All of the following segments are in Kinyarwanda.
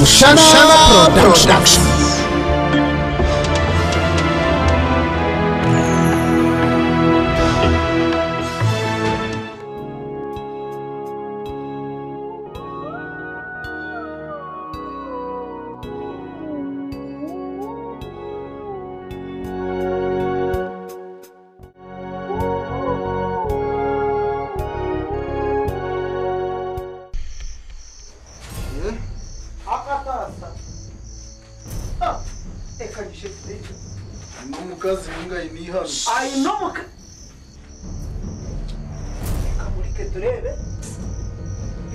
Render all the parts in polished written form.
Sushana Production. Ai não Kaburi que turebe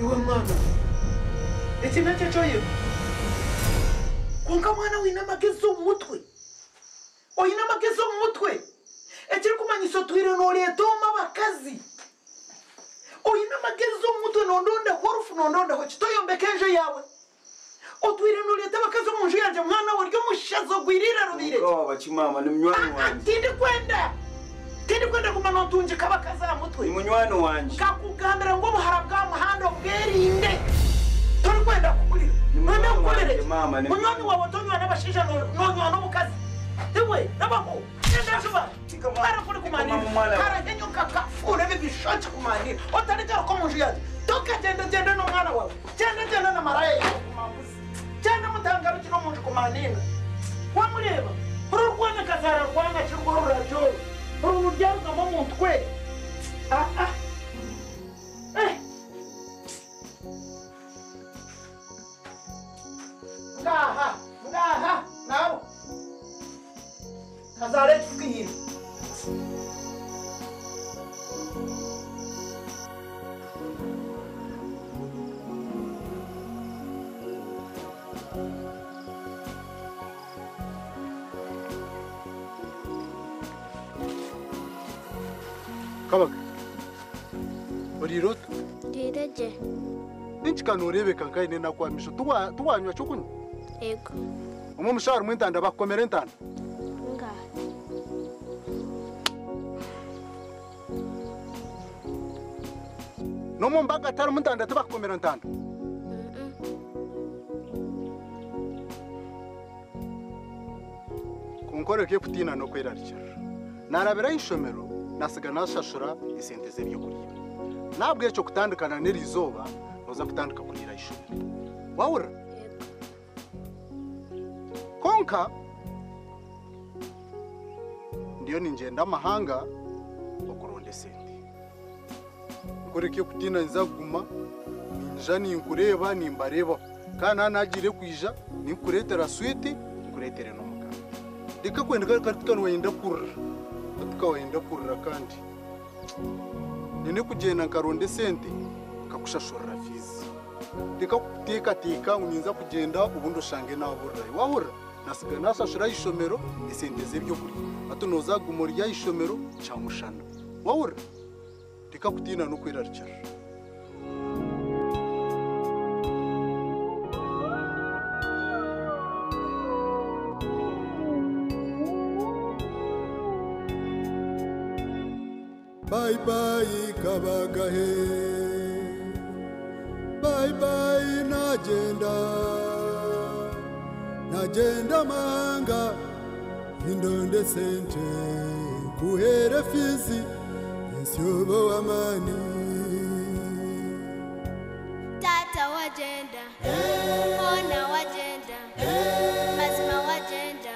iwe mwana eti nacyo cyoye konka mwana winamagezo umutwe oyinamagezo umutwe eti kumanyiso twire no letoma bakazi oyinamagezo umutwe nondonda horufu nondonda ho kitoyombekeje yawe otwire no leta bakazi munju yanje mwana waryo mushazo gwirira rubire bachimama ni mnywani wanje tindi kwenda kumano tunje kabakaza mutwe ni munywani wanje kakugambira ngo buharabwa muhando bwerinde turi kwenda kukurira none ukorere munywani wawe tonywa n'abashija nonywa n'ubukazi ewe nabako nenda shuba ara kuri kumanira ara henyo kakafure bibishoche kumanira otarika ko munju yaje toka genda no mwana wawe genda na maraye kumabuzi genda mutangaro kino munju kumanira wamureba ururwana kazara rwanga kirugorura cyo urujyanga mu mutwe ngaha nawe kazare tukihira Kabaga Uriroto Direje Ninchikano urebe kankai nena kwamisho tuwanywa chukunywa Ego Umumusharu mwintanda bakomere ntanda Nga Nomo mbaga atari mwintanda tabakomere ntanda Kunkoreke kutina no kwerarikira Narabera inshomero nasiga nashashura isente ze byo kurya nabwe cyo kutandukana n'irizoba noza kutanduka kurira ishuri wawura konka ndiyo ninjenda amahanga okuronde sente nkoreke kutina nzaguma ninja ninkureba nimbareba kana nagire kwija ninkuretera switi nkuretere no muganga dika kwenda katukano wenda kurra tukawenda kurira kandi nene kugenda nkaronde sente kakushashorera fizi teka uninza kugenda ubundi ushange naburira wahura nasiga nashashura ishomero isente ze byo kuri atunoza gumorya ishomero cyamushana wahura teka kutina no kwirarikira Bye bye Kabagahe Bye bye Najenda manga Indonde sente Kuhere fizi Nsyobo wamani Tata wajenda Ona wajenda Mazima wajenda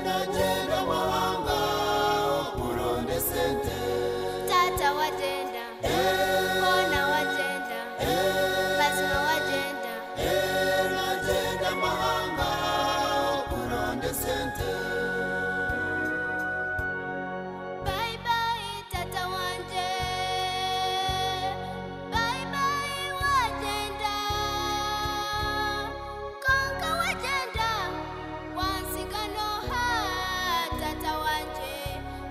Najenda mawanga Kuronde sente Tata wajenda Ona wajenda Mazima wajenda Najenda mahanga Kuronde sente Bye bye tata wanje Bye bye wajenda Konka wajenda Wansigano ha tata wanje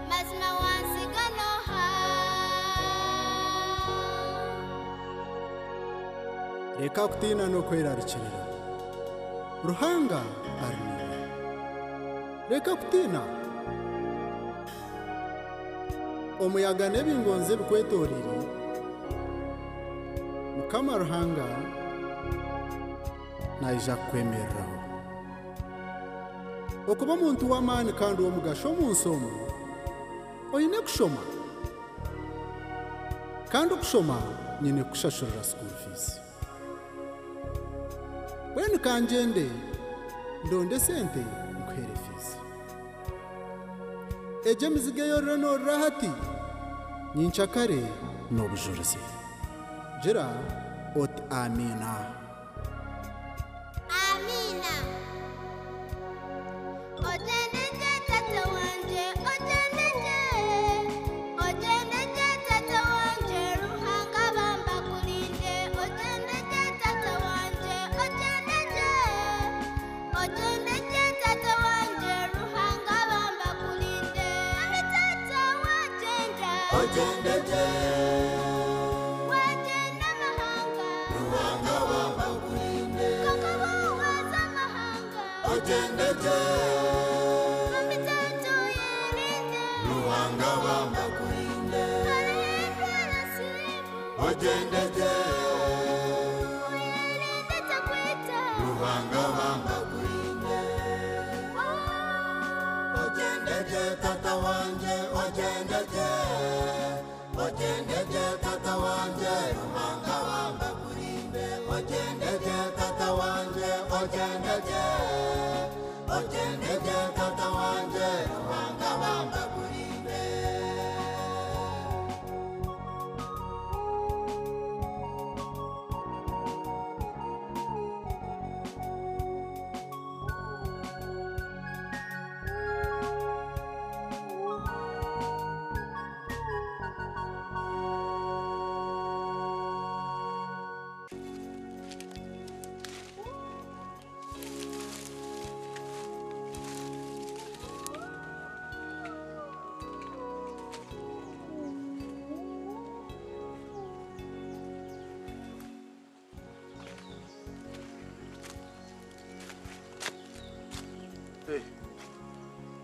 Mazima wansigano ha Reka kutina no kwerarikira Ruhanga arni Reka kutina Omuyaga nebingonze bikwetorire Mukama Ruhanga naija kukwemereraho okuba omuntu w'amaani kandi w'omugasho omu nsi omu oine kushoma kandi okushoma nyine kushashurira school fees bwenu kanjende ndonde sente nkuhere fees ejo emizigo eyorora norora hati nyinchakare n'obujulizi gira oti amina Amina. Ojendeje tata wanje, ojendeje. Ojendeje tata wanje, ruhanga bamba kulinde. Ojendeje tata wanje, ojendeje. Ojendeje tata wanje, ruhanga bamba kulinde. Ami tata wajenda. Ojendeje, Wajenda mahanga. ruhanga bamba kulinde. Kakabo waza mahanga. Ojendeje, Ami tata yelinde. ruhanga bamba kulinde. Alihindwa nasibu. Ojendeje, Uyelinde takwita. ruhanga bamba kulinde. Ojendeje tata wanje, ojendeje. Ojendeje tata wanje, ruhanga bamba kulinde. Ojendeje tata wanje, ojendeje. Ojendeje tata wanje, ruhanga bamba kulinde.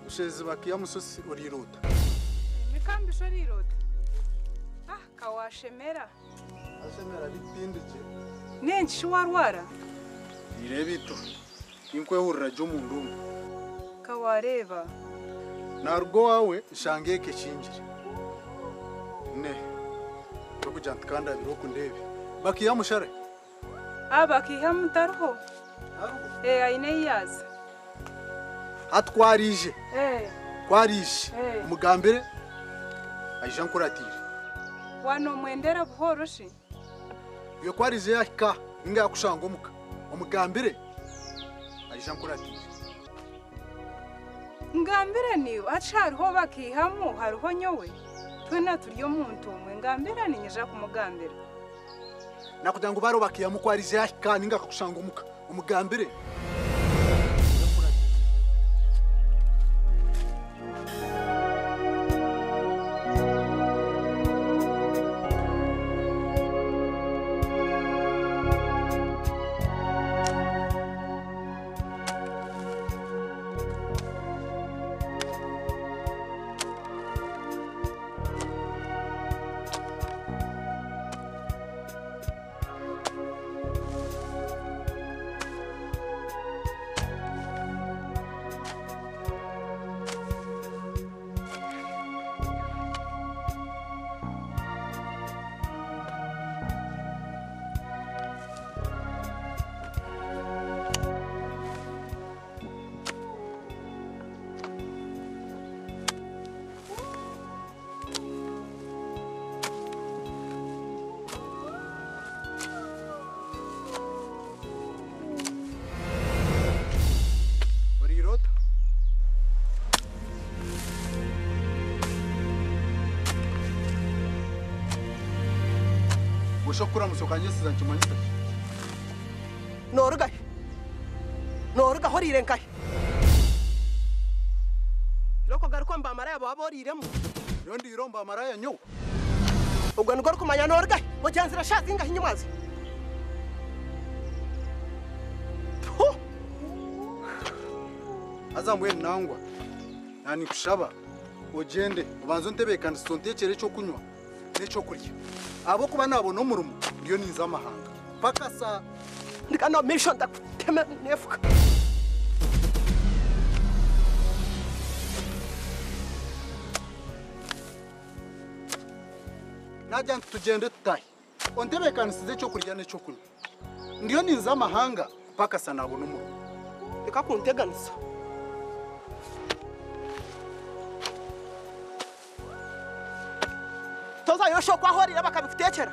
ushezi bakiya musosi uriruta Mikambisho rirota. Kawashemera. ashemera bitindike Nenshi warwara. irebe ito inkwehurira ryo mu ndumwe Kawareba. narwo wawe shangeke kinjire ne cyo kujya tukandabira ku ndebe bakiya mushare Abakiha mutarho. Aine yaza. atwarije twarije Eh. umugambere aija nkuratire Wano mwendera buhoroshi. iyo kwarije yaka inga yakushanga omuka umugambere aija nkuratire Ngambira niwe acariho bakihamu hariho nyowe. Twena turiyo muntu umwe ngambira ninyeja kumugambira. nakugira ngo baro bakiya mukwarije yaka ninga kakushanga omuka umugambere urirota ushokura musokanye siza nchumanyita noruga horire nkahe loko garuko mbamara yabo aboriremo yo ndiromba maraya nyo ubwo nuko rukumanya noruga mujanzira shati ngahe inyumazi azambuye nangwa nani kushaba ugende ubanze untebekana sontekere cyo kunywa n'icyo kurya abo kuba nabona umurumo ndiyo ninza amahanga paka sa ndikano mission ndakute nteme nefuka najya tugende tutahe ontebekanisize cyo kurya n'icyo kunywa ndiyo ninza amahanga mpaka sanabona umuruho reka kunteganisa toza yosho kwahorira bakabikutekera